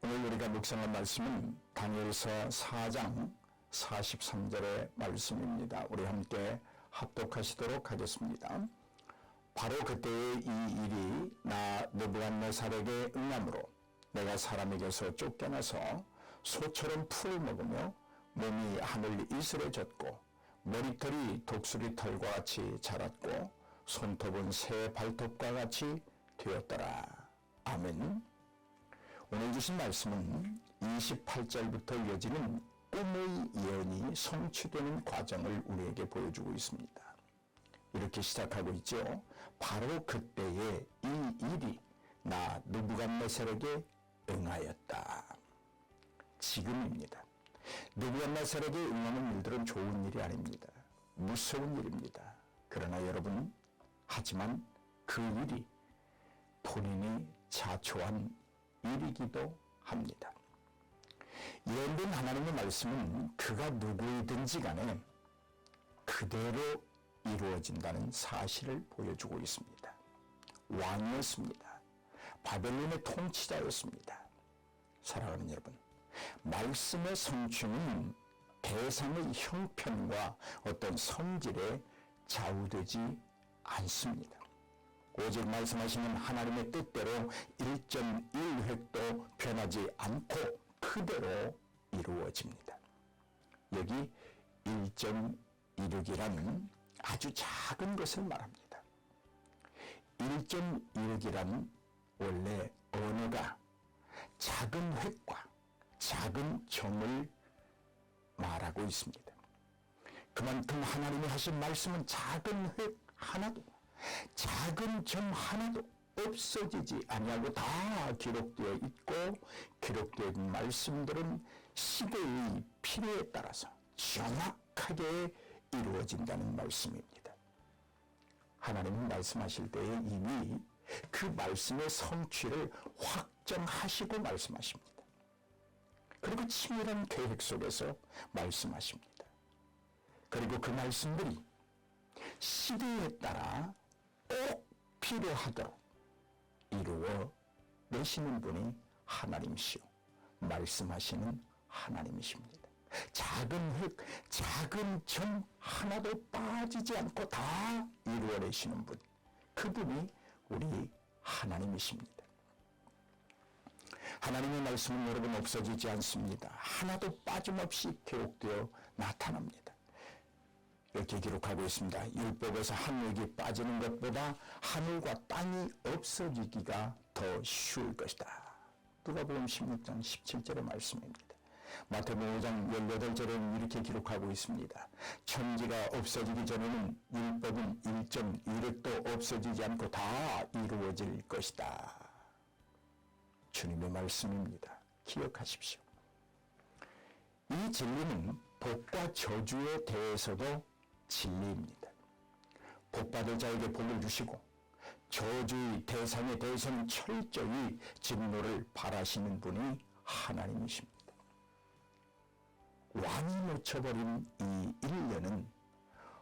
오늘 우리가 묵상할 말씀은 다니엘서 4장 43절의 말씀입니다. 우리 함께 합독하시도록 하겠습니다. 바로 그때의 이 일이 나 느부갓네살에게 응함으로 내가 사람에게서 쫓겨나서 소처럼 풀을 먹으며 몸이 하늘 이슬에 젖고 머리털이 독수리 털과 같이 자랐고 손톱은 새 발톱과 같이 되었더라. 아멘. 오늘 주신 말씀은 28절부터 이어지는 꿈의 예언이 성취되는 과정을 우리에게 보여주고 있습니다. 이렇게 시작하고 있죠. 바로 그때에 이 일이 나 느부갓네살에게 응하였다. 지금입니다. 느부갓네살에게 응하는 일들은 좋은 일이 아닙니다. 무서운 일입니다. 그러나 여러분, 하지만 그 일이 본인이 자초한 일이기도 합니다. 예언된 하나님의 말씀은 그가 누구이든지 간에 그대로 이루어진다는 사실을 보여주고 있습니다. 왕이었습니다. 바벨론의 통치자였습니다. 사랑하는 여러분, 말씀의 성취는 대상의 형편과 어떤 성질에 좌우되지 않습니다. 오직 말씀하시는 하나님의 뜻대로 1.1획도 변하지 않고 그대로 이루어집니다. 여기 1.16이라는 아주 작은 것을 말합니다. 1.16이라는 원래 언어가 작은 획과 작은 점을 말하고 있습니다. 그만큼 하나님이 하신 말씀은 작은 획 하나도, 작은 점 하나도 없어지지 아니하고 다 기록되어 있고, 기록되어 있는 말씀들은 시대의 필요에 따라서 정확하게 이루어진다는 말씀입니다. 하나님은 말씀하실 때에 이미 그 말씀의 성취를 확정하시고 말씀하십니다. 그리고 치밀한 계획 속에서 말씀하십니다. 그리고 그 말씀들이 시대에 따라 꼭 필요하도록 이루어 내시는 분이 하나님이시오. 말씀하시는 하나님이십니다. 작은 획, 작은 점 하나도 빠지지 않고 다 이루어내시는 분, 그분이 우리 하나님이십니다. 하나님의 말씀은 여러분 없어지지 않습니다. 하나도 빠짐없이 기록되어 나타납니다. 이렇게 기록하고 있습니다. 율법에서 한 획이 빠지는 것보다 하늘과 땅이 없어지기가 더 쉬울 것이다. 누가복음 16장 17절의 말씀입니다. 마태복음 5장 18절에는 이렇게 기록하고 있습니다. 천지가 없어지기 전에는 율법은 1.1획도 없어지지 않고 다 이루어질 것이다. 주님의 말씀입니다. 기억하십시오. 이 진리는 복과 저주에 대해서도 진리입니다. 복받을 자에게 복을 주시고 저주의 대상에 대해서는 철저히 진노를 바라시는 분이 하나님이십니다. 왕이 놓쳐버린 이 1년은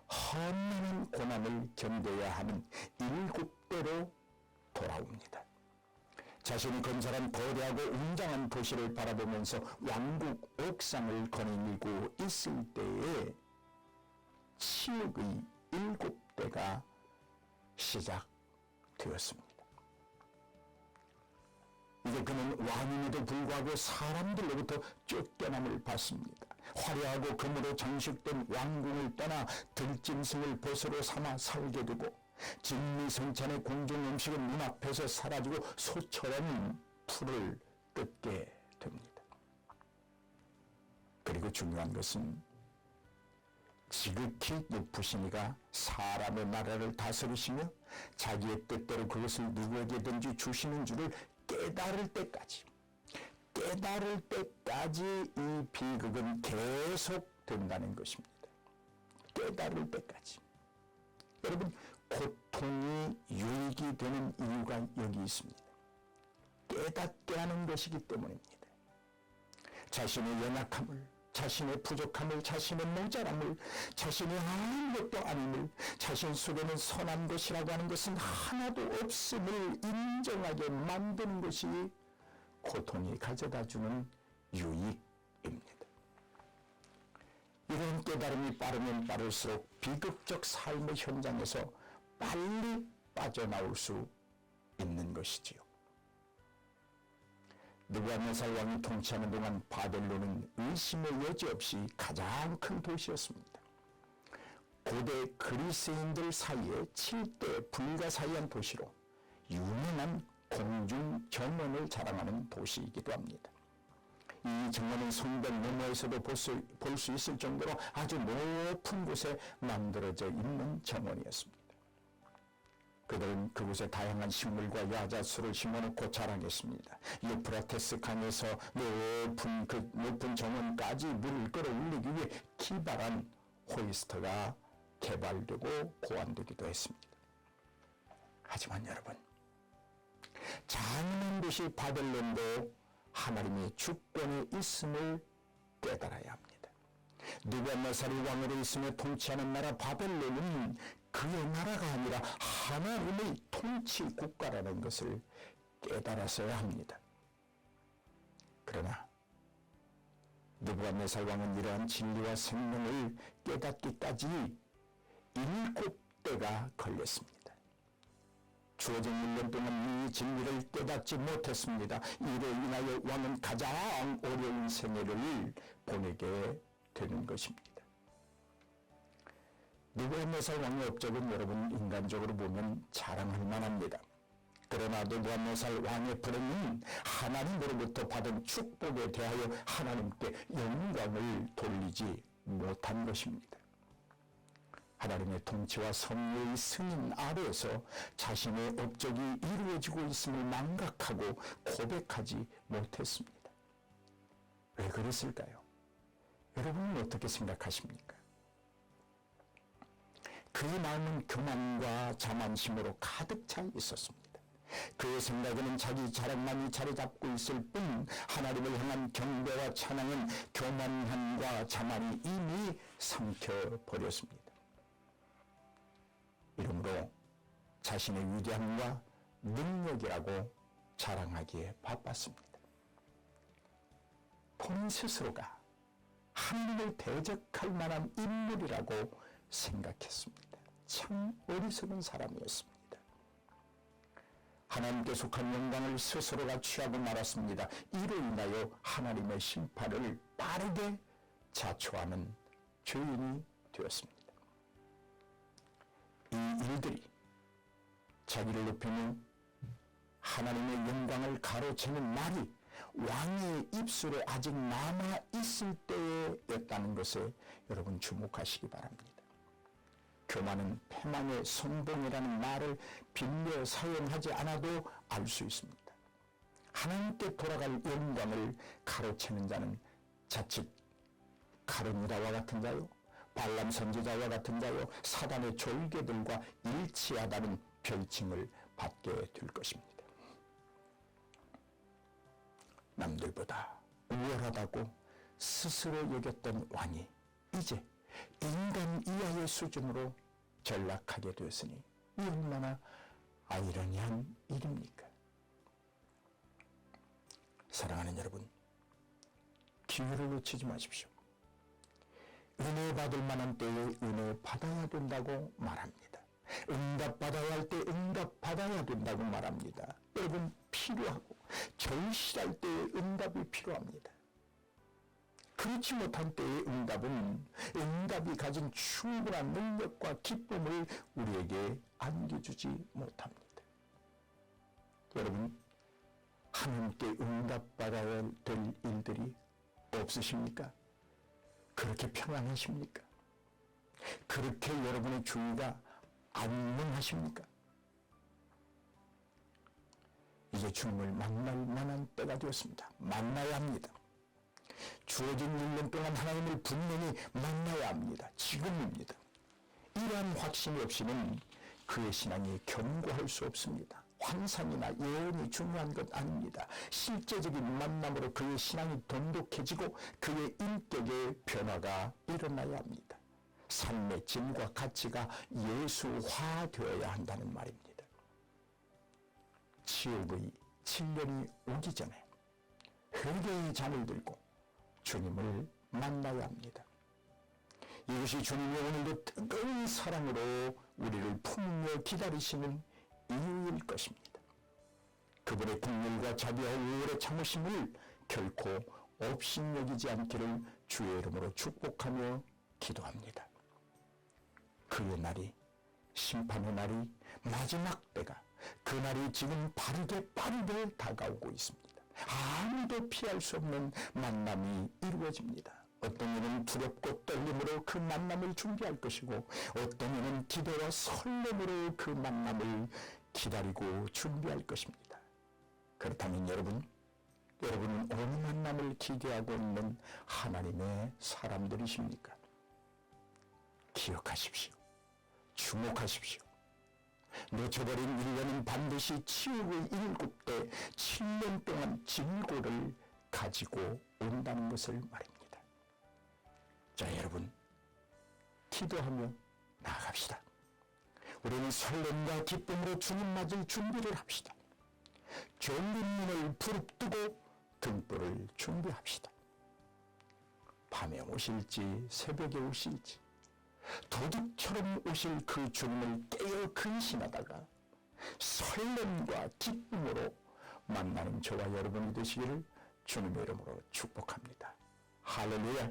험난한 고난을 견뎌야 하는 7대로 돌아옵니다. 자신이 건설한 거대하고 웅장한 도시를 바라보면서 왕국 옥상을 거닐고 있을 때에 치욕의 7대가 시작되었습니다. 이제 그는 왕임에도 불구하고 사람들로부터 쫓겨남을 받습니다. 화려하고 금으로 장식된 왕궁을 떠나 들짐승을 벗으로 삼아 살게 되고 진미성찬의 공중 음식은 눈앞에서 사라지고 소처럼 풀을 뜯게 됩니다. 그리고 중요한 것은 지극히 높으신 이가 사람의 나라를 다스리시며 자기의 뜻대로 그것을 누구에게든지 주시는 줄을 깨달을 때까지 이 비극은 계속 된다는 것입니다. 깨달을 때까지. 여러분, 고통이 유익이 되는 이유가 여기 있습니다. 깨닫게 하는 것이기 때문입니다. 자신의 연약함을, 자신의 부족함을, 자신의 모자람을, 자신이 아무것도 아님을, 자신 속에는 선한 것이라고 하는 것은 하나도 없음을 인정하게 만드는 것이 고통이 가져다주는 유익입니다. 이런 깨달음이 빠르면 빠를수록 비극적 삶의 현장에서 빨리 빠져나올 수 있는 것이지요. 느부갓네살 왕이 통치하는 동안 바벨론은 의심의 여지 없이 가장 큰 도시였습니다. 고대 그리스인들 사이에 7대 불가사의한 도시로 유명한 공중 정원을 자랑하는 도시이기도 합니다. 이 정원은 성벽 너머에서도 볼 수 있을 정도로 아주 높은 곳에 만들어져 있는 정원이었습니다. 그들은 그곳에 다양한 식물과 야자수를 심어놓고 자랑했습니다. 유프라테스 강에서 높은 정원까지 물을 끌어올리기 위해 기발한 호이스터가 개발되고 고안되기도 했습니다. 하지만 여러분, 장엄한 도시 바벨론도 하나님의 주권에 있음을 깨달아야 합니다. 느부갓네살이 왕으로 있으며 통치하는 나라 바벨론은 그의 나라가 아니라 하나님의 통치 국가라는 것을 깨달았어야 합니다. 그러나 느부갓네살 왕은 이러한 진리와 생명을 깨닫기까지 7대가 걸렸습니다. 주어진 1년 동안 이 진리를 깨닫지 못했습니다. 이로 인하여 왕은 가장 어려운 생애를 보내게 되는 것입니다. 느부갓네살 왕의 업적은 여러분 인간적으로 보면 자랑할 만합니다. 그러나 느부갓네살 왕의 불행은 하나님으로부터 받은 축복에 대하여 하나님께 영광을 돌리지 못한 것입니다. 하나님의 통치와 섭리의 승인 아래에서 자신의 업적이 이루어지고 있음을 망각하고 고백하지 못했습니다. 왜 그랬을까요? 여러분은 어떻게 생각하십니까? 그의 마음은 교만과 자만심으로 가득 차 있었습니다. 그의 생각에는 자기 자랑만이 자리 잡고 있을 뿐 하나님을 향한 경배와 찬양은 교만함과 자만이 이미 삼켜버렸습니다. 이러므로 자신의 위대함과 능력이라고 자랑하기에 바빴습니다. 본인 스스로가 하나님을 대적할 만한 인물이라고 생각했습니다. 참 어리석은 사람이었습니다. 하나님께 속한 영광을 스스로가 취하고 말았습니다. 이로 인하여 하나님의 심판을 빠르게 자초하는 죄인이 되었습니다. 이 일들이 자기를 높이며 하나님의 영광을 가로채는 말이 왕의 입술에 아직 남아있을 때였다는 것에 여러분 주목하시기 바랍니다. 교만은 패망의 선봉이라는 말을 빌려 사용하지 않아도 알 수 있습니다. 하나님께 돌아갈 영광을 가로채는 자는 자칫 가룟유다와 같은 자요, 발람 선지자와 같은 자요, 사단의 졸개들과 일치하다는 별칭을 받게 될 것입니다. 남들보다 우월하다고 스스로 여겼던 왕이 이제 인간 이하의 수준으로 전락하게 되었으니 이 얼마나 아이러니한 일입니까? 사랑하는 여러분, 기회를 놓치지 마십시오. 은혜 받을 만한 때에 은혜 받아야 된다고 말합니다. 응답받아야 할 때 응답받아야 된다고 말합니다. 여러분, 필요하고 절실할 때에 응답이 필요합니다. 그렇지 못한 때의 응답은 응답이 가진 충분한 능력과 기쁨을 우리에게 안겨주지 못합니다. 여러분, 하나님께 응답받아야 될 일들이 없으십니까? 그렇게 평안하십니까? 그렇게 여러분의 주위가 안녕하십니까? 이제 주님을 만날 만한 때가 되었습니다. 만나야 합니다. 주어진 1년 동안 하나님을 분명히 만나야 합니다. 지금입니다. 이러한 확신이 없이는 그의 신앙이 견고할 수 없습니다. 환상이나 예언이 중요한 것 아닙니다. 실제적인 만남으로 그의 신앙이 돈독해지고 그의 인격의 변화가 일어나야 합니다. 삶의 질과 가치가 예수화되어야 한다는 말입니다. 지옥의 7년이 오기 전에 회개의 잔을 들고 주님을 만나야 합니다. 이것이 주님이 오늘도 뜨거운 사랑으로 우리를 품으며 기다리시는 이유일 것입니다. 그분의 긍휼과 자비와 오래 참으심을 결코 업신여기지 않기를 주의 이름으로 축복하며 기도합니다. 그의 날이, 심판의 날이, 마지막 때가, 그 날이 지금 빠르게 다가오고 있습니다. 아무도 피할 수 없는 만남이 이루어집니다. 어떤 이는 두렵고 떨림으로 그 만남을 준비할 것이고, 어떤 이는 기대와 설렘으로 그 만남을 기다리고 준비할 것입니다. 그렇다면 여러분은 어느 만남을 기대하고 있는 하나님의 사람들이십니까? 기억하십시오. 주목하십시오. 놓쳐버린 1년은 반드시 치욕의 7대 7년 동안 진고를 가지고 온다는 것을 말입니다. 자, 여러분, 기도하며 나아갑시다. 우리는 설렘과 기쁨으로 주님 맞을 준비를 합시다. 졸린 눈을 부릅뜨고 등불을 준비합시다. 밤에 오실지 새벽에 오실지 도둑처럼 오실 그 주님을 깨어 근신하다가 설렘과 기쁨으로 만나는 저와 여러분이 되시기를 주님의 이름으로 축복합니다. 할렐루야.